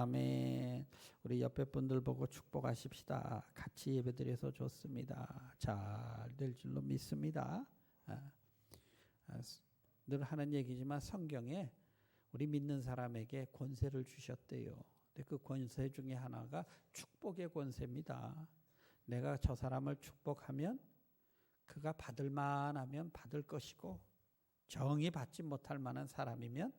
아멘. 우리 옆에 분들 보고 축복하십시다. 같이 예배드려서 좋습니다. 잘 될 줄로 믿습니다. 늘 하는 얘기지만 성경에 우리 믿는 사람에게 권세를 주셨대요. 근데 그 권세 중에 하나가 축복의 권세입니다. 내가 저 사람을 축복하면 그가 받을 만하면 받을 것이고 정이 받지 못할 만한 사람이면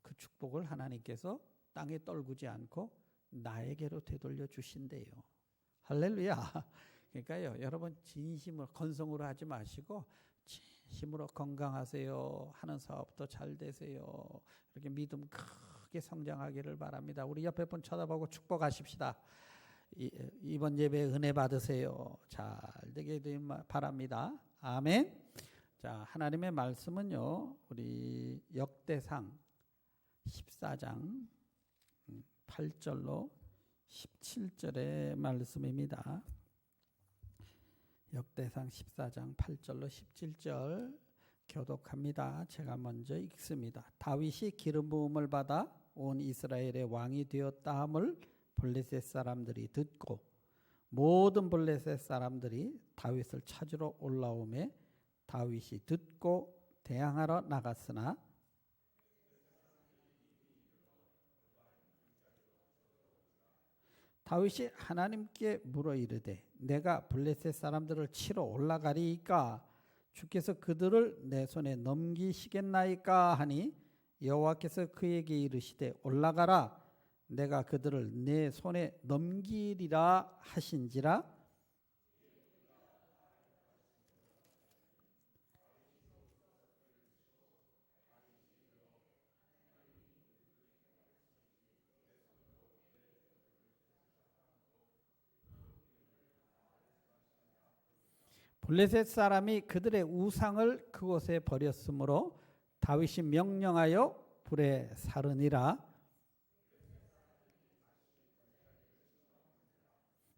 그 축복을 하나님께서 땅에 떨구지 않고 나에게로 되돌려 주신대요. 할렐루야. 그러니까요, 여러분 진심으로 건성으로 하지 마시고 진심으로 건강하세요. 하는 사업도 잘 되세요. 이렇게 믿음 크게 성장하기를 바랍니다. 우리 옆에 분 쳐다보고 축복하십시다. 이번 예배 은혜 받으세요. 잘 되게 되길 바랍니다. 아멘. 자, 하나님의 말씀은요, 우리 역대상 14장 8절로 17절의 말씀입니다. 역대상 14장 8절로 17절 교독합니다. 제가 먼저 읽습니다. 다윗이 기름 부음을 받아 온 이스라엘의 왕이 되었다 함을 블레셋 사람들이 듣고 모든 블레셋 사람들이 다윗을 찾으러 올라오매 다윗이 듣고 대항하러 나갔으나 다윗이 하나님께 물어 이르되 내가 블레셋 사람들을 치러 올라가리이까 주께서 그들을 내 손에 넘기시겠나이까 하니 여호와께서 그에게 이르시되 올라가라 내가 그들을 내 손에 넘기리라 하신지라. 블레셋 사람이 그들의 우상을 그곳에 버렸으므로 다윗이 명령하여 불에 사르니라.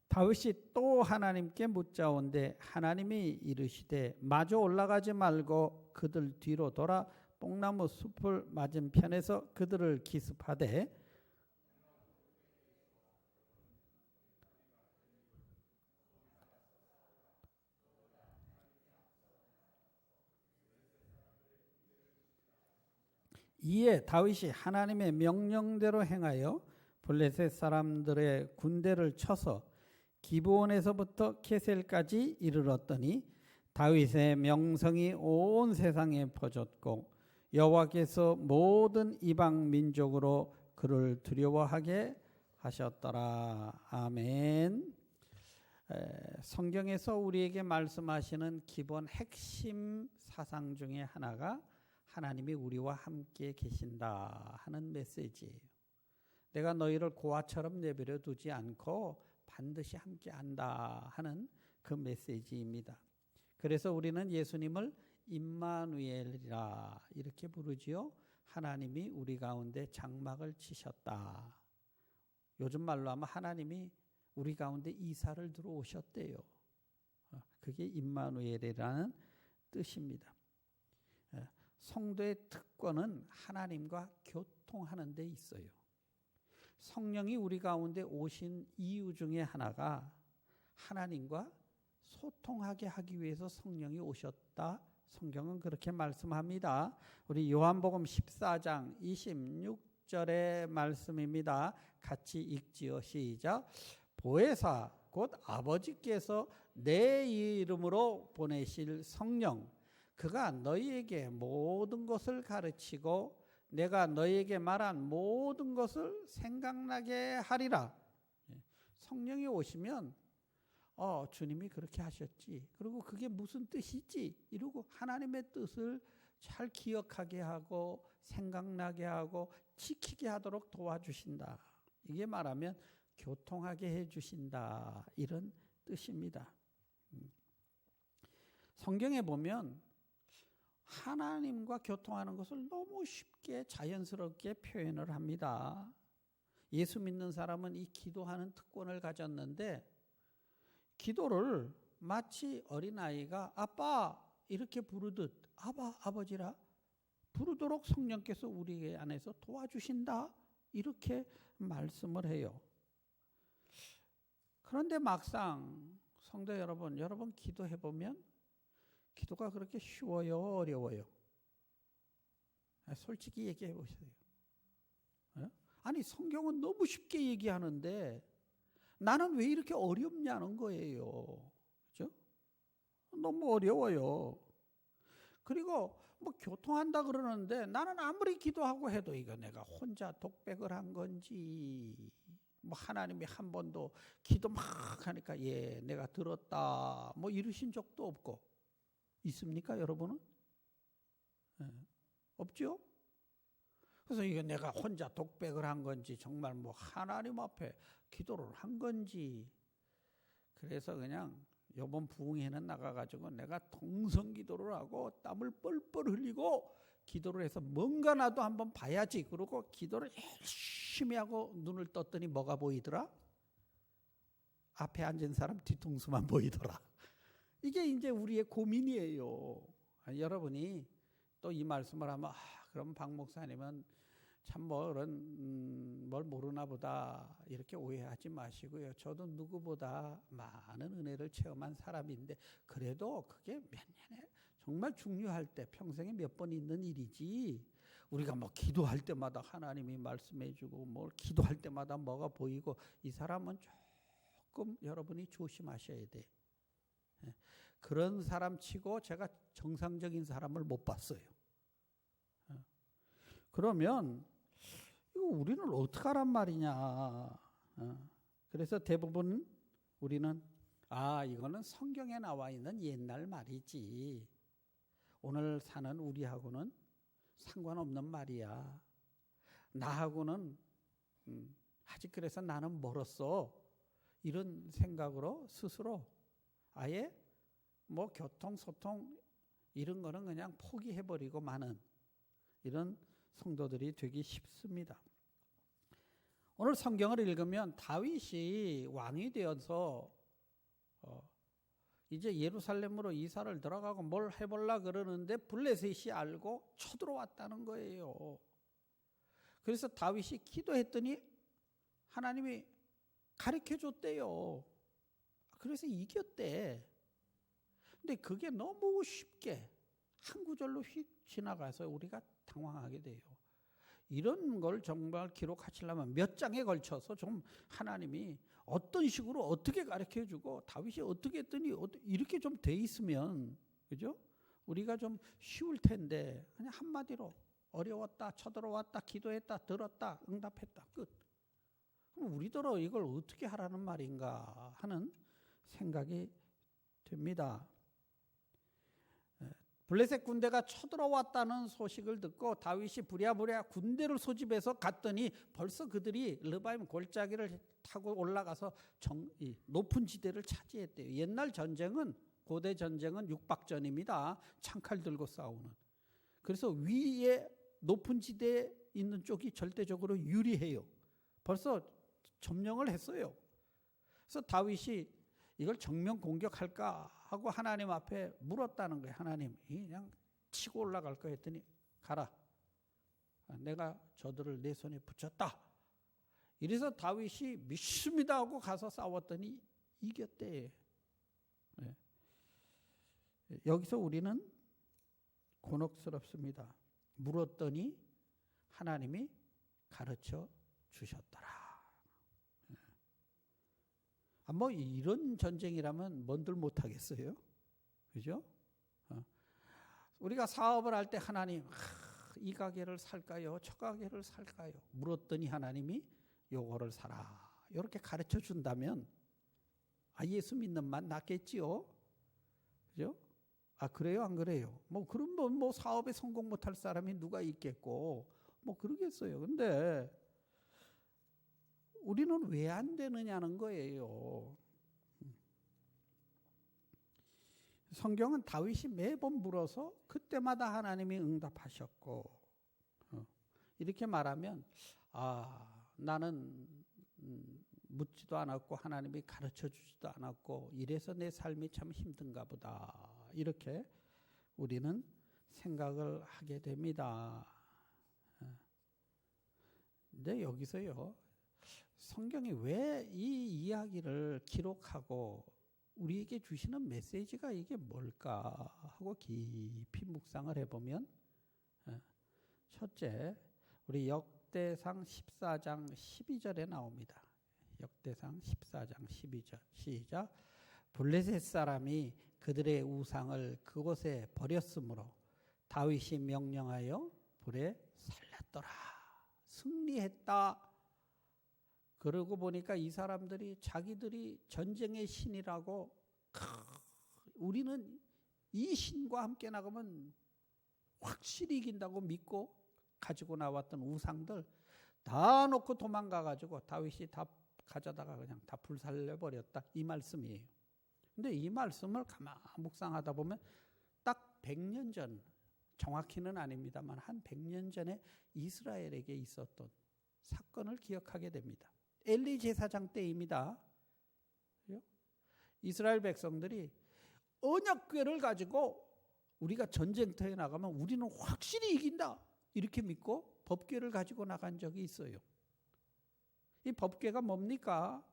다윗이 또 하나님께 묻자온데 하나님이 이르시되 마저 올라가지 말고 그들 뒤로 돌아 뽕나무 숲을 맞은편에서 그들을 기습하되 이에 다윗이 하나님의 명령대로 행하여 블레셋 사람들의 군대를 쳐서 기브온에서부터 게셀까지 이르렀더니 다윗의 명성이 온 세상에 퍼졌고 여호와께서 모든 이방 민족으로 그를 두려워하게 하셨더라. 아멘. 성경에서 우리에게 말씀하시는 기본 핵심 사상 중에 하나가 하나님이 우리와 함께 계신다 하는 메시지예요. 내가 너희를 고아처럼 내버려 두지 않고 반드시 함께 한다 하는 그 메시지입니다. 그래서 우리는 예수님을 임마누엘이라 이렇게 부르지요. 하나님이 우리 가운데 장막을 치셨다. 요즘 말로 하면 하나님이 우리 가운데 이사를 들어오셨대요. 그게 임마누엘이라는 뜻입니다. 성도의 특권은 하나님과 교통하는 데 있어요. 성령이 우리 가운데 오신 이유 중에 하나가 하나님과 소통하게 하기 위해서 성령이 오셨다. 성경은 그렇게 말씀합니다. 우리 요한복음 14장 26절의 말씀입니다. 같이 읽지요. 시작. 보혜사 곧 아버지께서 내 이름으로 보내실 성령 그가 너희에게 모든 것을 가르치고 내가 너희에게 말한 모든 것을 생각나게 하리라. 성령이 오시면 주님이 그렇게 하셨지. 그리고 그게 무슨 뜻이지? 이러고 하나님의 뜻을 잘 기억하게 하고 생각나게 하고 지키게 하도록 도와주신다. 이게 말하면 교통하게 해주신다. 이런 뜻입니다. 성경에 보면 하나님과 교통하는 것을 너무 쉽게 자연스럽게 표현을 합니다. 예수 믿는 사람은 이 기도하는 특권을 가졌는데 기도를 마치 어린아이가 아빠 이렇게 부르듯 아버지라 부르도록 성령께서 우리 안에서 도와주신다. 이렇게 말씀을 해요. 그런데 막상 성도 여러분 기도해 보면 기도가 그렇게 쉬워요, 어려워요? 솔직히 얘기해 보세요. 아니 성경은 너무 쉽게 얘기하는데 나는 왜 이렇게 어렵냐는 거예요. 그죠? 너무 어려워요. 그리고 뭐 교통한다 그러는데 나는 아무리 기도하고 해도 이거 내가 혼자 독백을 한 건지 뭐 하나님이 한 번도 기도 막 하니까 예 내가 들었다 뭐 이러신 적도 없고 있습니까 여러분은? 없죠? 그래서 이거 내가 혼자 독백을 한 건지 정말 뭐 하나님 앞에 기도를 한 건지 그래서 그냥 요번 부흥회는 나가가지고 내가 동성기도를 하고 땀을 뻘뻘 흘리고 기도를 해서 뭔가 나도 한번 봐야지 그러고 기도를 열심히 하고 눈을 떴더니 뭐가 보이더라? 앞에 앉은 사람 뒤통수만 보이더라. 이게 이제 우리의 고민이에요. 여러분이 또 이 말씀을 하면 그럼 박 목사님은 참 뭐 그런 뭘 모르나 보다 이렇게 오해하지 마시고요. 저도 누구보다 많은 은혜를 체험한 사람인데 그래도 그게 몇 년에 정말 중요할 때 평생에 몇 번 있는 일이지 우리가 뭐 기도할 때마다 하나님이 말씀해 주고 뭐 기도할 때마다 뭐가 보이고 이 사람은 조금 여러분이 조심하셔야 돼. 그런 사람 치고 제가 정상적인 사람을 못 봤어요. 그러면 이거 우리는 어떡하란 말이냐. 그래서 대부분 우리는 이거는 성경에 나와 있는 옛날 말이지. 오늘 사는 우리하고는 상관없는 말이야. 나하고는 아직 그래서 나는 멀었어. 이런 생각으로 스스로 아예 뭐 교통, 소통 이런 거는 그냥 포기해버리고 마는 이런 성도들이 되기 쉽습니다. 오늘 성경을 읽으면 다윗이 왕이 되어서 이제 예루살렘으로 이사를 들어가고 뭘 해보려 그러는데 블레셋이 알고 쳐들어왔다는 거예요. 그래서 다윗이 기도했더니 하나님이 가르쳐줬대요. 그래서 이겼대. 근데 그게 너무 쉽게 한 구절로 휙 지나가서 우리가 당황하게 돼요. 이런 걸 정말 기록하시려면 몇 장에 걸쳐서 좀 하나님이 어떤 식으로 어떻게 가르쳐주고 다윗이 어떻게 했더니 이렇게 좀 돼 있으면 그죠? 우리가 좀 쉬울 텐데 그냥 한마디로 어려웠다, 쳐들어왔다, 기도했다, 들었다, 응답했다, 끝. 그럼 우리더러 이걸 어떻게 하라는 말인가 하는 생각이 됩니다. 블레셋 군대가 쳐들어왔다는 소식을 듣고 다윗이 부랴부랴 군대를 소집해서 갔더니 벌써 그들이 르바임 골짜기를 타고 올라가서 높은 지대를 차지했대요. 옛날 전쟁은 고대 전쟁은 육박전입니다. 창칼 들고 싸우는. 그래서 위에 높은 지대에 있는 쪽이 절대적으로 유리해요. 벌써 점령을 했어요. 그래서 다윗이 이걸 정면 공격할까 하고 하나님 앞에 물었다는 거예요. 하나님, 그냥 치고 올라갈 거 했더니 가라. 내가 저들을 내 손에 붙였다. 이래서 다윗이 믿습니다 하고 가서 싸웠더니 이겼대. 네. 여기서 우리는 곤혹스럽습니다. 물었더니 하나님이 가르쳐 주셨더라. 뭐 이런 전쟁이라면 뭔들 못하겠어요? 그죠? 우리가 사업을 할 때 하나님 이 가게를 살까요? 저 가게를 살까요? 물었더니 하나님이 요거를 사라. 이렇게 가르쳐 준다면 예수 믿는 맛 낫겠지요? 그죠? 그래요? 안 그래요? 뭐 그럼 뭐 사업에 성공 못할 사람이 누가 있겠고 뭐 그러겠어요. 근데 우리는 왜 안 되느냐는 거예요. 성경은 다윗이 매번 물어서 그때마다 하나님이 응답하셨고 이렇게 말하면 나는 묻지도 않았고 하나님이 가르쳐 주지도 않았고 이래서 내 삶이 참 힘든가 보다 이렇게 우리는 생각을 하게 됩니다. 근데 여기서요, 성경이 왜 이 이야기를 기록하고 우리에게 주시는 메시지가 이게 뭘까 하고 깊이 묵상을 해보면, 첫째, 우리 역대상 14장 12절에 나옵니다. 역대상 14장 12절 시작. 블레셋 사람이 그들의 우상을 그곳에 버렸으므로 다윗이 명령하여 불에 살랐더라. 승리했다. 그러고 보니까 이 사람들이 자기들이 전쟁의 신이라고, 우리는 이 신과 함께 나가면 확실히 이긴다고 믿고 가지고 나왔던 우상들 다 놓고 도망가가지고 다윗이 다 가져다가 그냥 다 불살려버렸다, 이 말씀이에요. 근데 이 말씀을 가만 묵상하다 보면 딱 100년 전, 정확히는 아닙니다만 한 100년 전에 이스라엘에게 있었던 사건을 기억하게 됩니다. 엘리 제사장 때입니다. 이스라엘 백성들이 언약궤를 가지고 우리가 전쟁터에 나가면 우리는 확실히 이긴다, 이렇게 믿고 법궤를 가지고 나간 적이 있어요. 이 법궤가 뭡니까?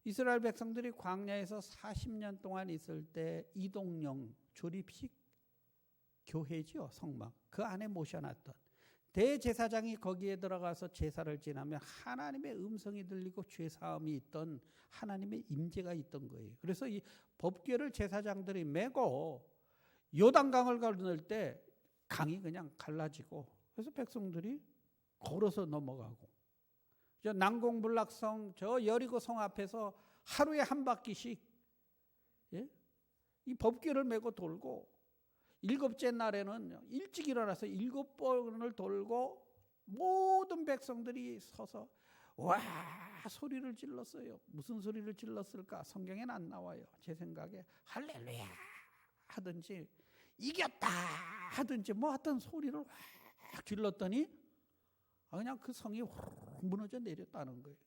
이스라엘 백성들이 광야에서 40년 동안 있을 때 이동령 조립식 교회죠, 성막. 그 안에 모셔놨던 대제사장이 거기에 들어가서 제사를 지나면 하나님의 음성이 들리고 죄사함이 있던 하나님의 임재가 있던 거예요. 그래서 이 법궤를 제사장들이 메고 요단강을 건널 때 강이 그냥 갈라지고, 그래서 백성들이 걸어서 넘어가고, 저 난공불락성 저 여리고 성 앞에서 하루에 한 바퀴씩, 이 법궤를 메고 돌고, 7째 날에는 일찍 일어나서 7번을 돌고 모든 백성들이 서서 와 소리를 질렀어요. 무슨 소리를 질렀을까? 성경에는 안 나와요. 제 생각에 할렐루야 하든지 이겼다 하든지 뭐 하여튼 소리를 확 질렀더니 그냥 그 성이 확 무너져 내렸다는 거예요.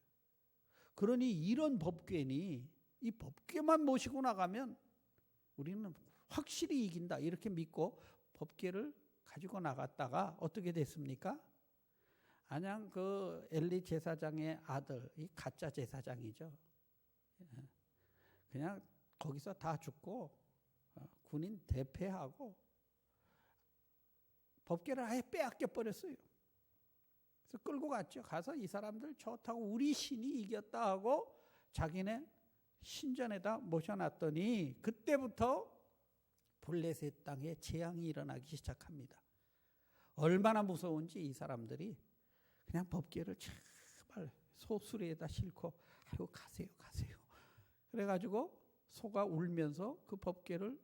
그러니 이런 법궤니 이 법궤만 모시고 나가면 우리는 확실히 이긴다, 이렇게 믿고 법궤를 가지고 나갔다가 어떻게 됐습니까? 그냥 그 엘리 제사장의 아들, 이 가짜 제사장이죠. 그냥 거기서 다 죽고 군인 대패하고 법궤를 아예 빼앗겨 버렸어요. 그래서 끌고 갔죠. 가서 이 사람들 좋다고 우리 신이 이겼다 하고 자기네 신전에다 모셔놨더니 그때부터 블레셋 땅에 재앙이 일어나기 시작합니다. 얼마나 무서운지 이 사람들이 그냥 법궤를 제발 소수리에다 싣고 아이고 가세요 가세요. 그래가지고 소가 울면서 그 법궤를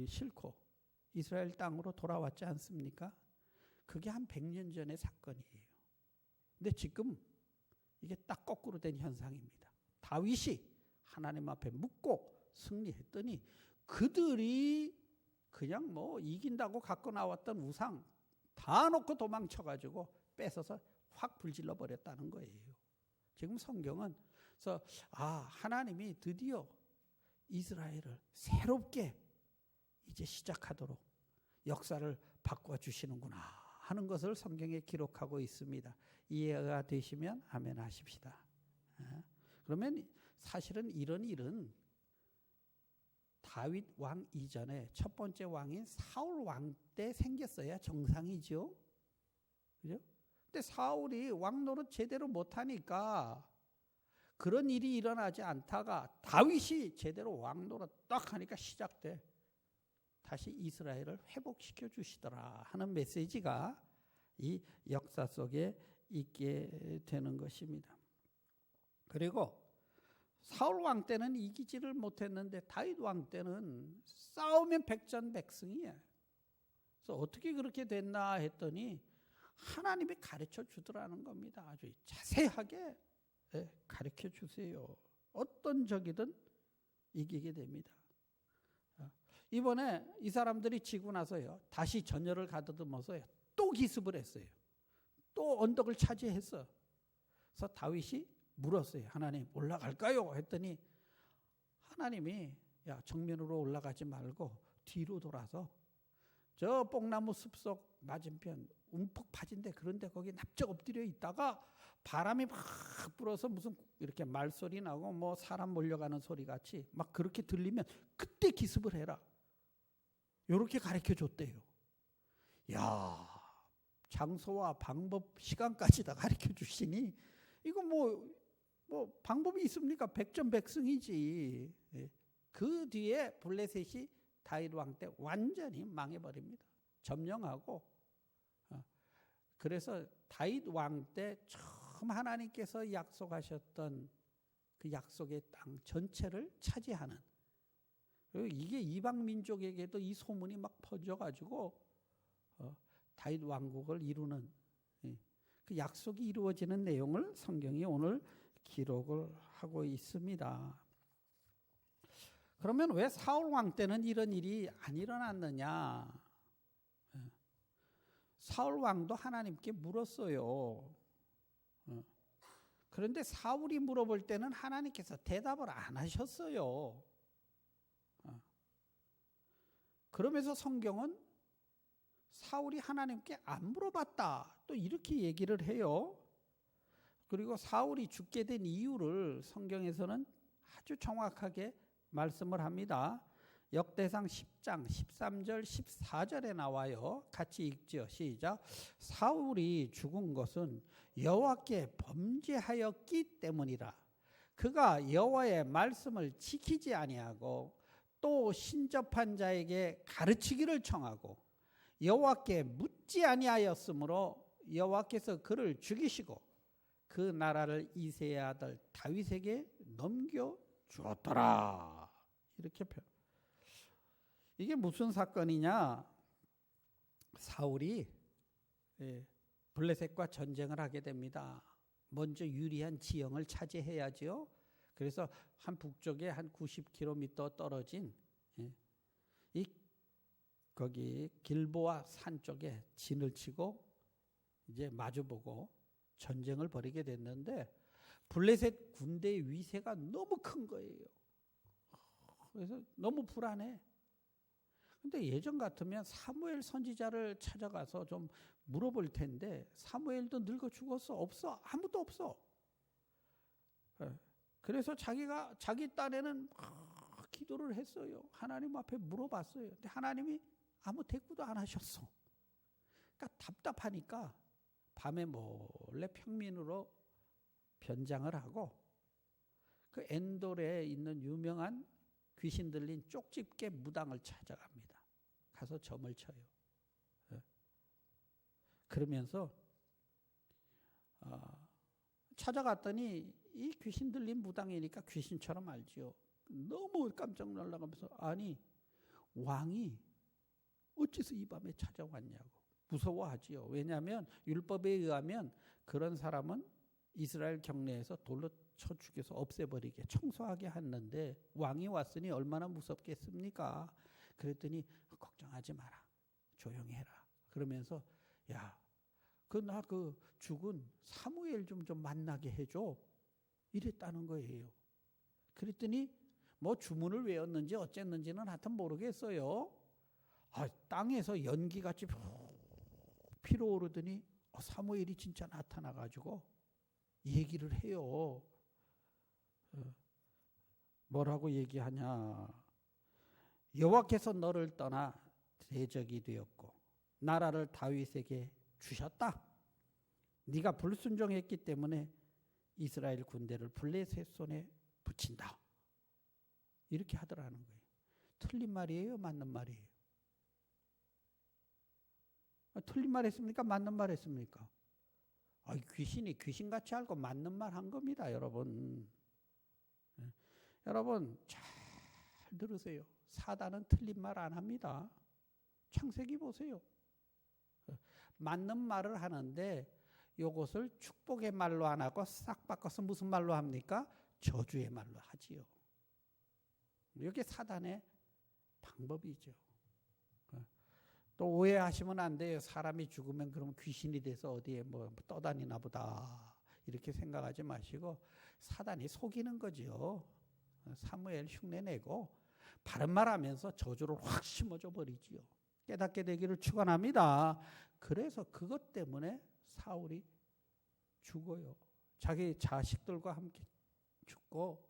싣고 이스라엘 땅으로 돌아왔지 않습니까? 그게 한 100년 전의 사건이에요. 근데 지금 이게 딱 거꾸로 된 현상입니다. 다윗이 하나님 앞에 묻고 승리했더니 그들이 그냥 뭐 이긴다고 갖고 나왔던 우상 다 놓고 도망쳐가지고 뺏어서 확 불질러 버렸다는 거예요. 지금 성경은 그래서 하나님이 드디어 이스라엘을 새롭게 이제 시작하도록 역사를 바꿔주시는구나 하는 것을 성경에 기록하고 있습니다. 이해가 되시면 아멘 하십시다. 그러면 사실은 이런 일은 다윗 왕 이전에 첫 번째 왕인 사울 왕 때 생겼어야 정상이죠. 그죠? 근데 사울이 왕 노릇 제대로 못하니까 그런 일이 일어나지 않다가 다윗이 제대로 왕 노릇 딱 하니까 시작돼. 다시 이스라엘을 회복시켜 주시더라 하는 메시지가 이 역사 속에 있게 되는 것입니다. 그리고 사울 왕 때는 이기지를 못했는데 다윗 왕 때는 싸우면 백전백승이에요. 그래서 어떻게 그렇게 됐나 했더니 하나님이 가르쳐 주더라는 겁니다. 아주 자세하게 가르쳐 주세요. 어떤 적이든 이기게 됩니다. 이번에 이 사람들이 지고 나서요, 다시 전열을 가다듬어서 또 기습을 했어요. 또 언덕을 차지했어. 그래서 다윗이 물었어요. 하나님 올라갈까요? 했더니 하나님이 야 정면으로 올라가지 말고 뒤로 돌아서 저 뽕나무 숲속 맞은편 움푹 파진데 그런데 거기 납작 엎드려 있다가 바람이 막 불어서 무슨 이렇게 말소리 나고 뭐 사람 몰려가는 소리 같이 막 그렇게 들리면 그때 기습을 해라. 요렇게 가르쳐 줬대요. 야, 장소와 방법, 시간까지 다 가르쳐 주시니 이거 뭐 방법이 있습니까? 백전백승이지. 그 뒤에 블레셋이 다윗 왕 때 완전히 망해버립니다. 점령하고. 그래서 다윗 왕 때 처음 하나님께서 약속하셨던 그 약속의 땅 전체를 차지하는, 이게 이방 민족에게도 이 소문이 막 퍼져가지고 다윗 왕국을 이루는 그 약속이 이루어지는 내용을 성경이 오늘 기록을 하고 있습니다. 그러면 왜 사울 왕 때는 이런 일이 안 일어났느냐? 사울 왕도 하나님께 물었어요. 그런데 사울이 물어볼 때는 하나님께서 대답을 안 하셨어요. 그러면서 성경은 사울이 하나님께 안 물어봤다, 또 이렇게 얘기를 해요. 그리고 사울이 죽게 된 이유를 성경에서는 아주 정확하게 말씀을 합니다. 역대상 10장 13절 14절에 나와요. 같이 읽죠. 시작. 사울이 죽은 것은 여호와께 범죄하였기 때문이라. 그가 여호와의 말씀을 지키지 아니하고 또 신접한 자에게 가르치기를 청하고 여호와께 묻지 아니하였으므로 여호와께서 그를 죽이시고 그 나라를 이새의 아들 다윗에게 넘겨 주었더라. 이렇게 표현. 이게 무슨 사건이냐? 사울이 블레셋과 전쟁을 하게 됩니다. 먼저 유리한 지형을 차지해야죠. 그래서 한 북쪽에 한 90km 떨어진 거기 길보아 산 쪽에 진을 치고 이제 마주보고 전쟁을 벌이게 됐는데 블레셋 군대의 위세가 너무 큰 거예요. 그래서 너무 불안해. 근데 예전 같으면 사무엘 선지자를 찾아가서 좀 물어볼 텐데 사무엘도 늙어 죽었어. 없어. 아무도 없어. 그래서 자기 딴에는 기도를 했어요. 하나님 앞에 물어봤어요. 근데 하나님이 아무 대꾸도 안 하셨어. 그러니까 답답하니까 밤에 몰래 평민으로 변장을 하고 그 엔돌에 있는 유명한 귀신 들린 쪽집게 무당을 찾아갑니다. 가서 점을 쳐요. 그러면서 찾아갔더니 이 귀신 들린 무당이니까 귀신처럼 알지요. 너무 깜짝 놀라면서 아니 왕이 어째서 이 밤에 찾아왔냐고 무서워하지요. 왜냐하면 율법에 의하면 그런 사람은 이스라엘 경내에서 돌로 쳐 죽여서 없애버리게 청소하게 했는데 왕이 왔으니 얼마나 무섭겠습니까? 그랬더니 걱정하지 마라. 조용히 해라. 그러면서 야, 나 죽은 사무엘 좀 만나게 해줘. 이랬다는 거예요. 그랬더니 뭐 주문을 외웠는지 어쨌는지는 하여튼 모르겠어요. 땅에서 연기같이 피어오르더니 사무엘이 진짜 나타나가지고 얘기를 해요. 뭐라고 얘기하냐? 여호와께서 너를 떠나 대적이 되었고 나라를 다윗에게 주셨다. 네가 불순종했기 때문에 이스라엘 군대를 블레셋 손에 붙인다. 이렇게 하더라는 거예요. 틀린 말이에요? 맞는 말이에요? 틀린 말 했습니까? 맞는 말 했습니까? 귀신이 귀신같이 알고 맞는 말 한 겁니다, 여러분. 여러분 잘 들으세요. 사단은 틀린 말 안 합니다. 창세기 보세요. 맞는 말을 하는데 이것을 축복의 말로 안 하고 싹 바꿔서 무슨 말로 합니까? 저주의 말로 하지요. 이게 사단의 방법이죠. 또 오해하시면 안 돼요. 사람이 죽으면 그럼 귀신이 돼서 어디에 뭐 떠다니나 보다 이렇게 생각하지 마시고 사단이 속이는 거죠. 사무엘 흉내내고 바른 말 하면서 저주를 확 심어줘 버리지요. 깨닫게 되기를 축원합니다. 그래서 그것 때문에 사울이 죽어요. 자기 자식들과 함께 죽고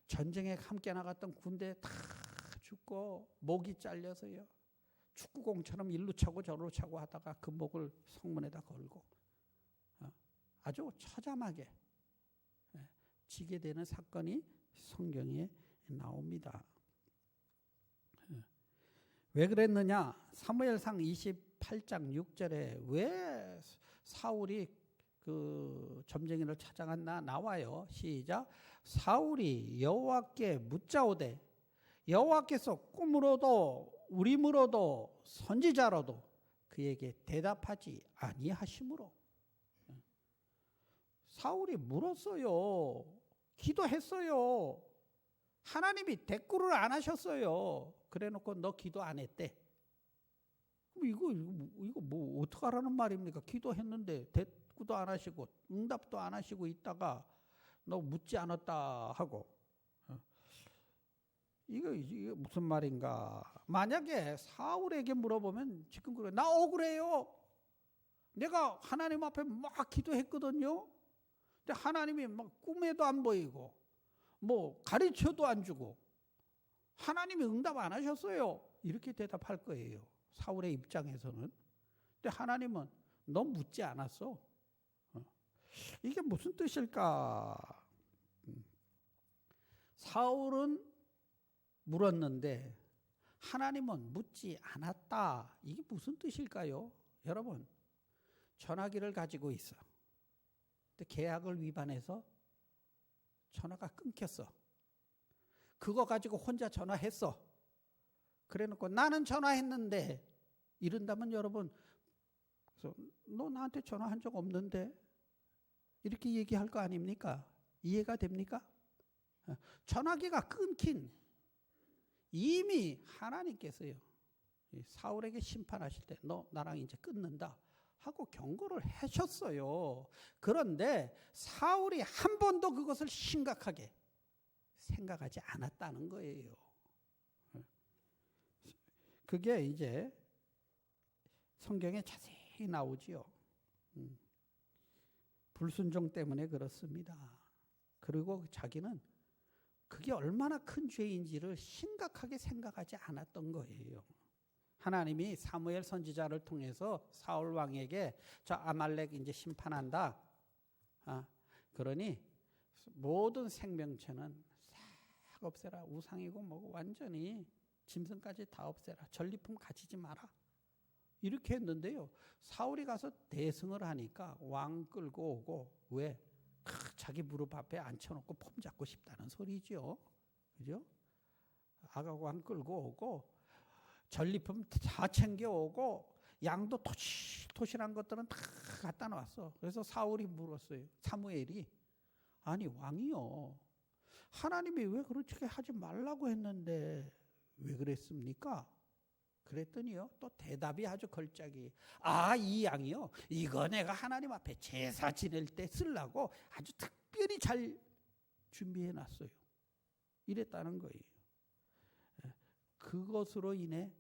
전쟁에 함께 나갔던 군대 다 죽고 목이 잘려서요. 축구공처럼 일로 차고 저로 차고 하다가 그 목을 성문에다 걸고 아주 처참하게 지게 되는 사건이 성경에 나옵니다. 왜 그랬느냐? 사무엘상 28장 6절에 왜 사울이 그 점쟁이를 찾아갔나 나와요. 시작. 사울이 여호와께 묻자오되 여호와께서 꿈으로도 우림으로도 선지자로도 그에게 대답하지 아니하심으로. 사울이 물었어요. 기도했어요. 하나님이 대꾸를 안 하셨어요. 그래놓고 너 기도 안 했대. 이거 뭐 어떡하라는 말입니까? 기도했는데 대꾸도 안 하시고 응답도 안 하시고 있다가 너 묻지 않았다 하고. 이거 무슨 말인가? 만약에 사울에게 물어보면 지금 그래. 나 억울해요. 내가 하나님 앞에 막 기도했거든요. 근데 하나님이 막 꿈에도 안 보이고 뭐 가르쳐도 안 주고 하나님이 응답 안 하셨어요. 이렇게 대답할 거예요. 사울의 입장에서는. 근데 하나님은 너 묻지 않았어. 이게 무슨 뜻일까? 사울은 물었는데 하나님은 묻지 않았다. 이게 무슨 뜻일까요? 여러분, 전화기를 가지고 있어. 근데 계약을 위반해서 전화가 끊겼어. 그거 가지고 혼자 전화했어. 그래놓고 나는 전화했는데 이런다면 여러분, 너 나한테 전화한 적 없는데 이렇게 얘기할 거 아닙니까? 이해가 됩니까? 전화기가 끊긴 이미 하나님께서요 사울에게 심판하실 때 너 나랑 이제 끊는다 하고 경고를 하셨어요. 그런데 사울이 한 번도 그것을 심각하게 생각하지 않았다는 거예요. 그게 이제 성경에 자세히 나오지요. 불순종 때문에 그렇습니다. 그리고 자기는 그게 얼마나 큰 죄인지를 심각하게 생각하지 않았던 거예요. 하나님이 사무엘 선지자를 통해서 사울 왕에게 저 아말렉 이제 심판한다. 그러니 모든 생명체는 싹 없애라. 우상이고 뭐고 완전히 짐승까지 다 없애라. 전리품 가지지 마라. 이렇게 했는데요. 사울이 가서 대승을 하니까 왕 끌고 오고 왜? 자기 무릎 앞에 앉혀놓고 폼 잡고 싶다는 소리죠. 그죠? 아각 왕 끌고 오고 전리품 다 챙겨오고 양도 토실토실한 것들은 다 갖다 놨어. 그래서 사울이 물었어요. 사무엘이 아니 왕이요. 하나님이 왜 그렇게 하지 말라고 했는데 왜 그랬습니까? 그랬더니요. 또 대답이 아주 걸작이. 이 양이요. 이거 내가 하나님 앞에 제사 지낼 때 쓰려고 아주 특별히 잘 준비해 놨어요. 이랬다는 거예요. 그것으로 인해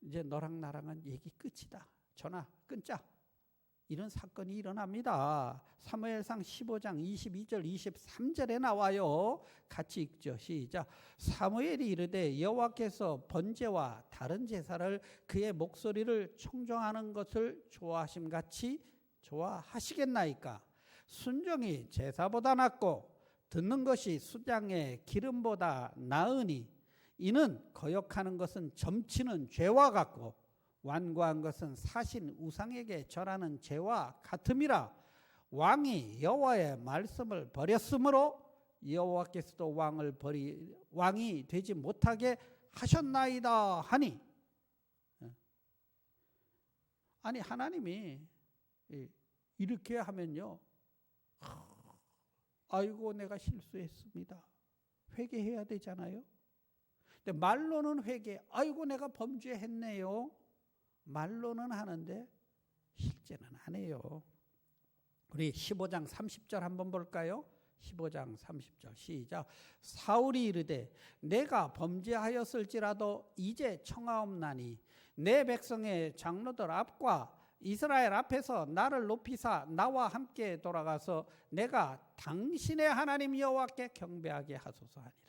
이제 너랑 나랑은 얘기 끝이다. 전화 끊자. 이런 사건이 일어납니다. 사무엘상 15장 22절 23절에 나와요. 같이 읽죠. 시작. 사무엘이 이르되 여호와께서 번제와 다른 제사를 그의 목소리를 청종하는 것을 좋아하심같이 좋아하시겠나이까. 순종이 제사보다 낫고 듣는 것이 수장의 기름보다 나으니 이는 거역하는 것은 점치는 죄와 같고 완고한 것은 사신 우상에게 절하는 죄와 같음이라. 왕이 여호와의 말씀을 버렸으므로 여호와께서도 왕이 되지 못하게 하셨나이다 하니. 아니 하나님이 이렇게 하면요. 아이고 내가 실수했습니다. 회개해야 되잖아요. 근데 말로는 회개. 아이고 내가 범죄했네요. 말로는 하는데 실제는 안 해요. 우리 15장 30절 한번 볼까요? 15장 30절 시작. 사울이 이르되 내가 범죄하였을지라도 이제 청하옵나니 내 백성의 장로들 앞과 이스라엘 앞에서 나를 높이사 나와 함께 돌아가서 내가 당신의 하나님 여호와께 경배하게 하소서 하니라.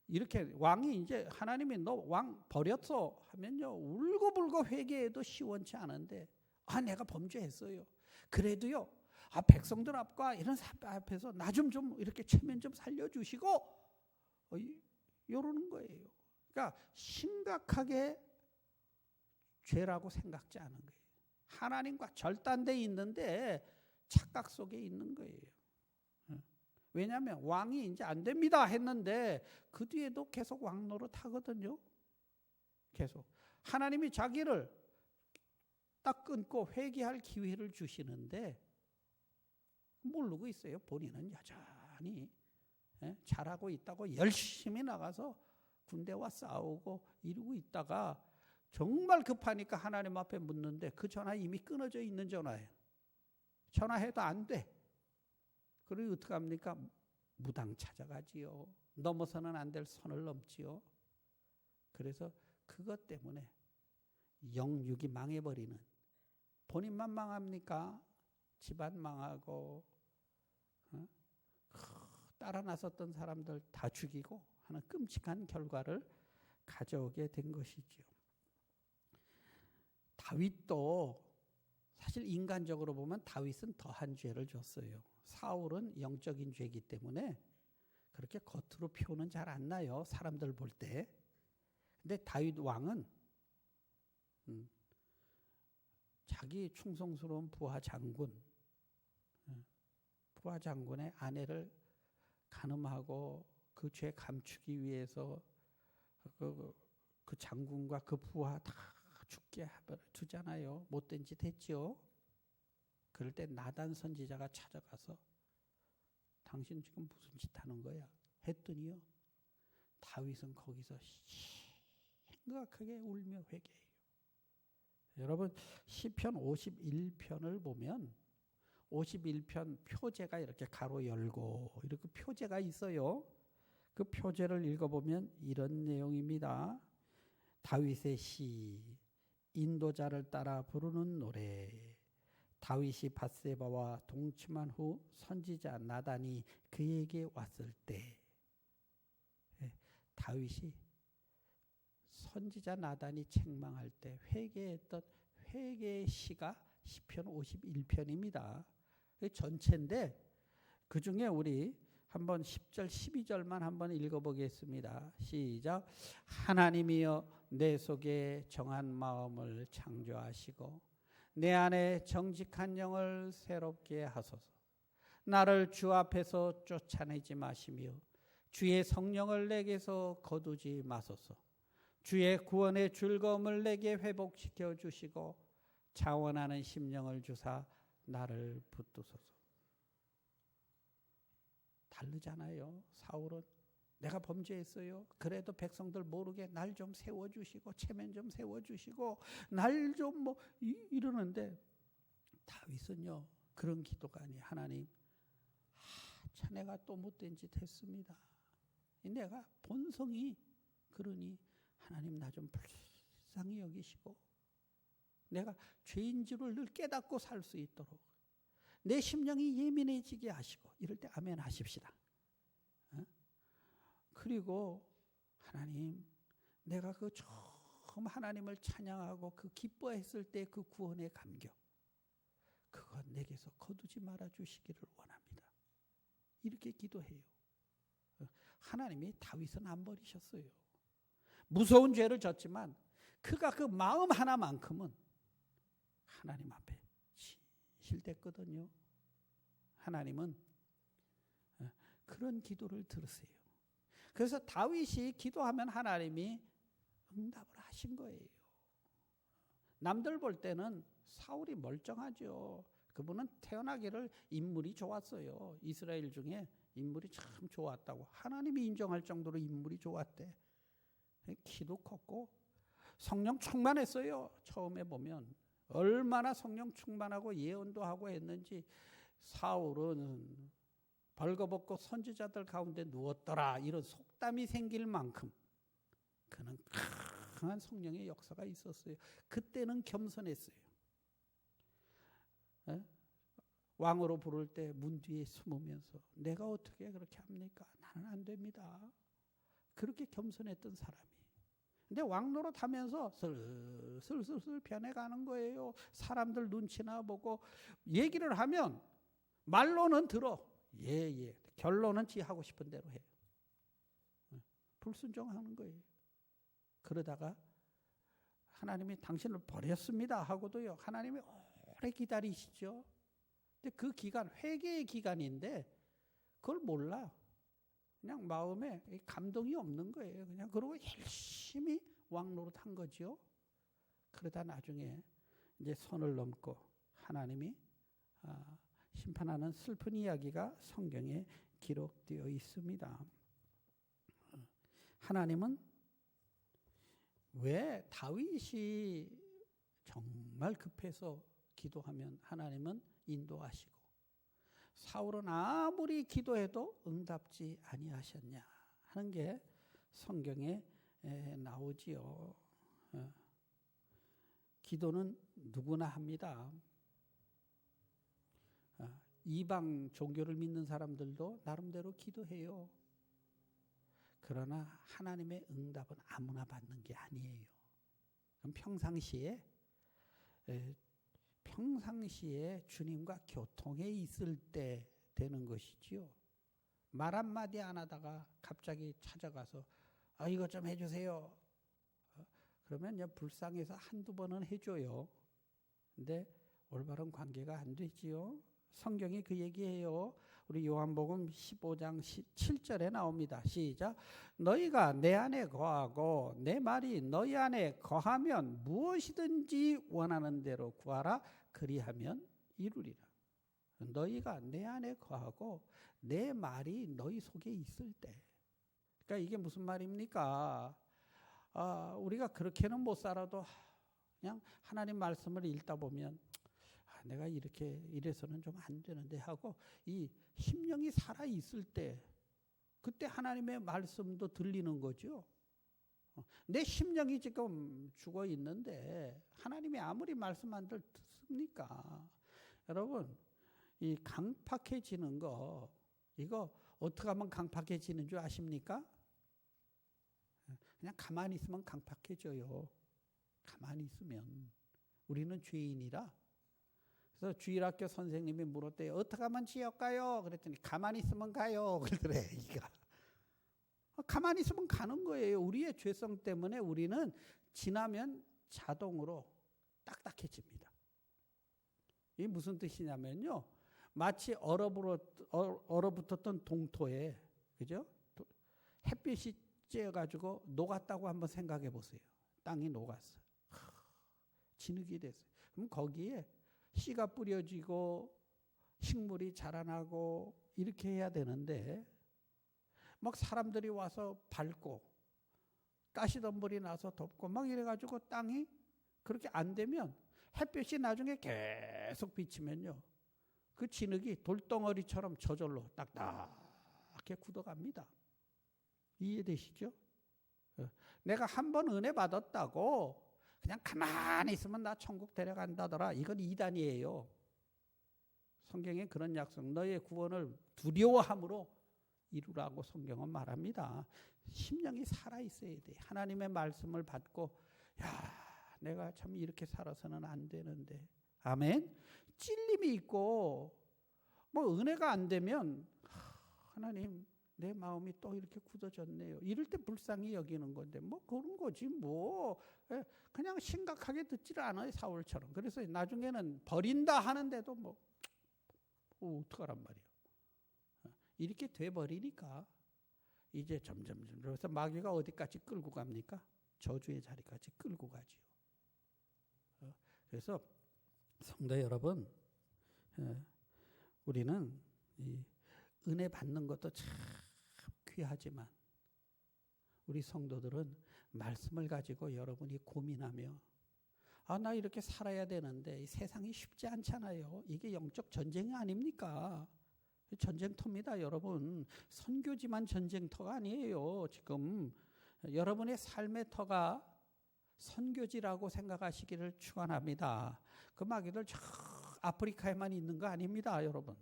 이렇게 왕이 이제 하나님이 너 왕 버렸어 하면요 울고불고 회개해도 시원치 않은데 내가 범죄했어요. 그래도요 백성들 앞과 이런 사람 앞에서 나 좀 이렇게 체면 좀 살려주시고 이러는 거예요. 그러니까 심각하게 죄라고 생각지 않은 거예요. 하나님과 절단돼 있는데 착각 속에 있는 거예요. 왜냐하면 왕이 이제 안 됩니다 했는데 그 뒤에도 계속 왕 노릇하거든요. 계속 하나님이 자기를 딱 끊고 회개할 기회를 주시는데 모르고 있어요. 본인은 여전히 잘하고 있다고 열심히 나가서 군대와 싸우고 이러고 있다가 정말 급하니까 하나님 앞에 묻는데 그 전화 이미 끊어져 있는 전화예요. 전화해도 안 돼. 그리고 어떻게 합니까? 무당 찾아가지요. 넘어서는 안 될 선을 넘지요. 그래서 그것 때문에 영육이 망해버리는, 본인만 망합니까? 집안 망하고 따라 나섰던 사람들 다 죽이고 하는 끔찍한 결과를 가져오게 된 것이죠. 다윗도 사실 인간적으로 보면 다윗은 더한 죄를 졌어요. 사울은 영적인 죄이기 때문에 그렇게 겉으로 표는 잘 안 나요. 사람들 볼 때. 근데 다윗 왕은 자기 충성스러운 부하 장군의 아내를 간음하고 그 죄 감추기 위해서 그 장군과 그 부하 다 죽게 두잖아요. 못된 짓 했죠. 그럴 때 나단 선지자가 찾아가서 당신 지금 무슨 짓 하는 거야? 했더니요. 다윗은 거기서 심각하게 울며 회개해요. 여러분 시편 51편을 보면 51편 표제가 이렇게 가로 열고 이렇게 표제가 있어요. 그 표제를 읽어보면 이런 내용입니다. 다윗의 시, 인도자를 따라 부르는 노래. 다윗이 밧세바와 동침한 후 선지자 나단이 그에게 왔을 때, 다윗이 선지자 나단이 책망할 때 회개했던 회개의 시가 시편 51편입니다. 전체인데 그 중에 우리 한번 10절 12절만 한번 읽어보겠습니다. 시작. 하나님이여 내 속에 정한 마음을 창조하시고 내 안에 정직한 영을 새롭게 하소서. 나를 주 앞에서 쫓아내지 마시며 주의 성령을 내게서 거두지 마소서. 주의 구원의 즐거움을 내게 회복시켜 주시고 자원하는 심령을 주사 나를 붙드소서. 다르잖아요. 사울은 내가 범죄했어요. 그래도 백성들 모르게 날 좀 세워주시고 체면 좀 세워주시고 날 좀 이러는데 다윗은요 그런 기도가 아니에요. 하나님, 자네가 또 못된 짓 했습니다. 내가 본성이 그러니 하나님 나 좀 불쌍히 여기시고 내가 죄인 줄을 늘 깨닫고 살 수 있도록 내 심령이 예민해지게 하시고 이럴 때 아멘 하십시다. 그리고 하나님, 내가 그 처음 하나님을 찬양하고 그 기뻐했을 때 그 구원의 감격, 그거 내게서 거두지 말아 주시기를 원합니다. 이렇게 기도해요. 하나님이 다윗은 안 버리셨어요. 무서운 죄를 졌지만 그가 그 마음 하나만큼은 하나님 앞에 진실됐거든요. 하나님은 그런 기도를 들으세요. 그래서 다윗이 기도하면 하나님이 응답을 하신 거예요. 남들 볼 때는 사울이 멀쩡하죠. 그분은 태어나기를 인물이 좋았어요. 이스라엘 중에 인물이 참 좋았다고 하나님이 인정할 정도로 인물이 좋았대. 키도 컸고 성령 충만했어요. 처음에 보면 얼마나 성령 충만하고 예언도 하고 했는지 사울은 벌거벗고 선지자들 가운데 누웠더라, 이런 속담이 생길 만큼 그는 강한 성령의 역사가 있었어요. 그때는 겸손했어요. 에? 왕으로 부를 때 문 뒤에 숨으면서 내가 어떻게 그렇게 합니까? 나는 안 됩니다. 그렇게 겸손했던 사람이. 근데 왕 노릇하면서 슬슬 변해가는 거예요. 사람들 눈치나 보고 얘기를 하면 말로는 들어. 예. 결론은 지 하고 싶은 대로 해요. 불순종하는 거예요. 그러다가 하나님이 당신을 버렸습니다 하고도요, 하나님이 오래 기다리시죠. 근데 그 기간, 회개의 기간인데 그걸 몰라. 그냥 마음에 감동이 없는 거예요. 그냥 그러고 열심히 왕 노릇한 거죠. 그러다 나중에 이제 선을 넘고 하나님이 심판하는 슬픈 이야기가 성경에 기록되어 있습니다. 하나님은 왜 다윗이 정말 급해서 기도하면 하나님은 인도하시고 사울은 아무리 기도해도 응답지 아니하셨냐 하는 게 성경에 나오지요. 기도는 누구나 합니다. 이방 종교를 믿는 사람들도 나름대로 기도해요. 그러나 하나님의 응답은 아무나 받는 게 아니에요. 그럼 평상시에 주님과 교통에 있을 때 되는 것이지요. 말 한마디 안 하다가 갑자기 찾아가서 이것 좀 해주세요. 그러면 불쌍해서 한두 번은 해줘요. 근데 올바른 관계가 안 되지요. 성경이 그 얘기해요. 우리 요한복음 15장 7절에 나옵니다. 시작. 너희가 내 안에 거하고 내 말이 너희 안에 거하면 무엇이든지 원하는 대로 구하라. 그리하면 이루리라. 너희가 내 안에 거하고 내 말이 너희 속에 있을 때. 그러니까 이게 무슨 말입니까? 우리가 그렇게는 못 살아도 그냥 하나님 말씀을 읽다 보면 내가 이래서는 좀 안 되는데 하고 이 심령이 살아 있을 때 그때 하나님의 말씀도 들리는 거죠. 내 심령이 지금 죽어 있는데 하나님이 아무리 말씀 안 듣습니까? 여러분, 이 강팍해지는 거 이거 어떻게 하면 강팍해지는 줄 아십니까? 그냥 가만히 있으면 강팍해져요. 가만히 있으면. 우리는 죄인이라. 그래서 주일학교 선생님이 물었대요. 어떻게 하면 지옥 가요? 그랬더니 가만히 있으면 가요. 그러더래. 이가 가만히 있으면 가는 거예요. 우리의 죄성 때문에 우리는 지나면 자동으로 딱딱해집니다. 이게 무슨 뜻이냐면요. 마치 얼어붙었던 동토에, 그죠? 햇빛이 쬐어가지고 녹았다고 한번 생각해 보세요. 땅이 녹았어요. 진흙이 됐어요. 그럼 거기에 씨가 뿌려지고 식물이 자라나고 이렇게 해야 되는데 막 사람들이 와서 밟고 가시덤불이 나서 덮고 막 이래가지고 땅이 그렇게 안 되면 햇빛이 나중에 계속 비치면요. 그 진흙이 돌덩어리처럼 저절로 딱딱하게 굳어갑니다. 이해되시죠? 내가 한 번 은혜 받았다고 그냥 가만히 있으면 나 천국 데려간다더라. 이건 이단이에요. 성경에 그런 약속, 너의 구원을 두려워함으로 이루라고 성경은 말합니다. 심령이 살아있어야 돼. 하나님의 말씀을 받고 내가 참 이렇게 살아서는 안 되는데. 아멘. 찔림이 있고 뭐 은혜가 안 되면 하나님 내 마음이 또 이렇게 굳어졌네요. 이럴 때 불쌍히 여기는 건데 뭐 그런 거지 뭐. 그냥 심각하게 듣지를 않아요. 사울처럼. 그래서 나중에는 버린다 하는데도 뭐 어떡하란 말이에요. 이렇게 돼버리니까 이제 점점 그래서 마귀가 어디까지 끌고 갑니까? 저주의 자리까지 끌고 가지요. 그래서 성도 여러분, 우리는 이 은혜 받는 것도 참 귀하지만 우리 성도들은 말씀을 가지고 여러분이 고민하며 나 이렇게 살아야 되는데 이 세상이 쉽지 않잖아요. 이게 영적 전쟁이 아닙니까? 전쟁터입니다, 여러분. 선교지만 전쟁터가 아니에요. 지금 여러분의 삶의 터가 선교지라고 생각하시기를 축원합니다. 그 마귀들 저 아프리카에만 있는 거 아닙니다, 여러분.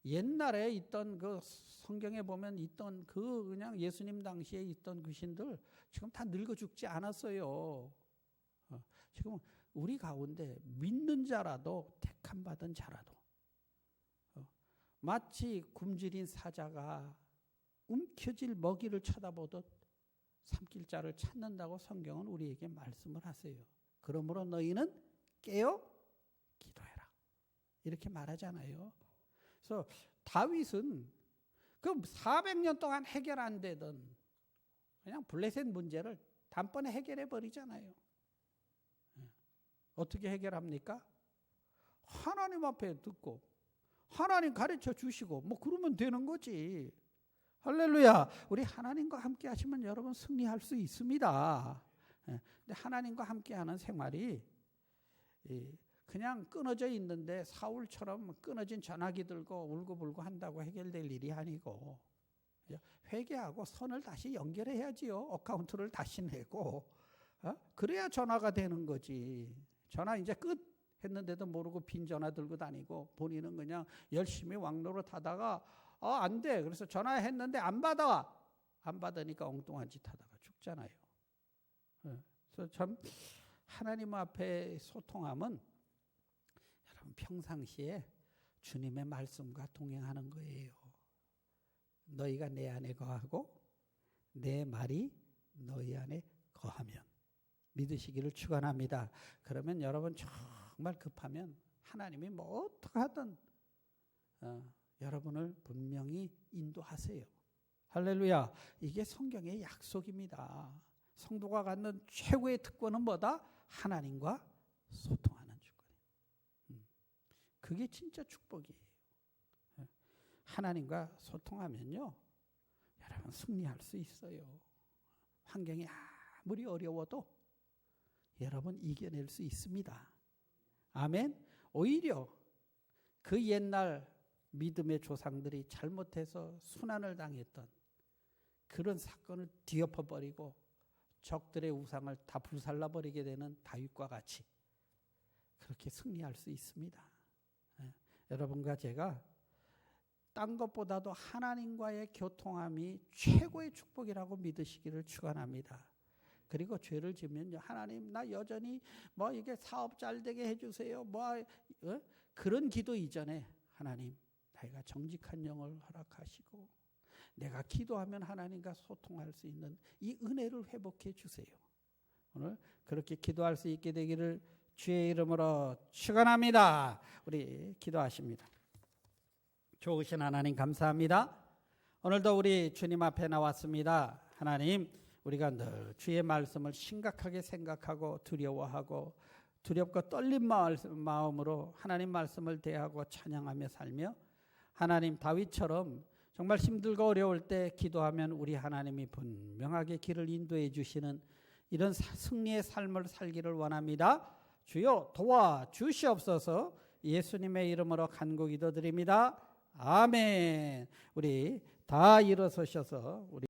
옛날에 있던 그 성경에 보면 있던 그 그냥 예수님 당시에 있던 귀신들 지금 다 늙어 죽지 않았어요. 지금 우리 가운데 믿는 자라도 택함 받은 자라도 마치 굶주린 사자가 움켜질 먹이를 쳐다보듯 삼킬 자를 찾는다고 성경은 우리에게 말씀을 하세요. 그러므로 너희는 깨어 기도해라. 이렇게 말하잖아요. 그래서 다윗은 그 400년 동안 해결 안 되던 그냥 블레셋 문제를 단번에 해결해 버리잖아요. 어떻게 해결합니까? 하나님 앞에 듣고 하나님 가르쳐 주시고 뭐 그러면 되는 거지. 할렐루야. 우리 하나님과 함께 하시면 여러분 승리할 수 있습니다. 근데 하나님과 함께 하는 생활이 그냥 끊어져 있는데 사울처럼 끊어진 전화기 들고 울고불고 한다고 해결될 일이 아니고 회개하고 선을 다시 연결해야지요. 어카운트를 다시 내고 그래야 전화가 되는 거지. 전화 이제 끝 했는데도 모르고 빈 전화 들고 다니고 본인은 그냥 열심히 왕노릇 하다가 안 돼. 그래서 전화했는데 안 받아. 안 받으니까 엉뚱한 짓 하다가 죽잖아요. 그래서 참 하나님 앞에 소통함은 여러분 평상시에 주님의 말씀과 동행하는 거예요. 너희가 내 안에 거하고 내 말이 너희 안에 거하면 믿으시기를 축원합니다. 그러면 여러분 정말 급하면 하나님이 뭐 어떻게 하든 여러분을 분명히 인도하세요. 할렐루야. 이게 성경의 약속입니다. 성도가 갖는 최고의 특권은 뭐다? 하나님과 소통하는 주권이에요. 그게 진짜 축복이에요. 하나님과 소통하면요, 여러분 승리할 수 있어요. 환경이 아무리 어려워도 여러분 이겨낼 수 있습니다. 아멘. 오히려 그 옛날 믿음의 조상들이 잘못해서 순환을 당했던 그런 사건을 뒤엎어버리고 적들의 우상을 다 불살라버리게 되는 다윗과 같이 그렇게 승리할 수 있습니다. 여러분과 제가 딴 것보다도 하나님과의 교통함이 최고의 축복이라고 믿으시기를 축원합니다. 그리고 죄를 지으면 하나님 나 여전히 뭐 이게 사업 잘 되게 해주세요. 그런 기도 이전에 하나님 내가 정직한 영을 허락하시고 내가 기도하면 하나님과 소통할 수 있는 이 은혜를 회복해 주세요. 오늘 그렇게 기도할 수 있게 되기를 주의 이름으로 축원합니다. 우리 기도하십니다. 좋으신 하나님 감사합니다. 오늘도 우리 주님 앞에 나왔습니다. 하나님 우리가 늘 주의 말씀을 심각하게 생각하고 두려워하고 두렵고 떨린 마음으로 하나님 말씀을 대하고 찬양하며 살며 하나님 다윗처럼 정말 힘들고 어려울 때 기도하면 우리 하나님이 분명하게 길을 인도해 주시는 이런 승리의 삶을 살기를 원합니다. 주여 도와주시옵소서. 예수님의 이름으로 간구 기도드립니다. 아멘. 우리 다 일어서셔서 우리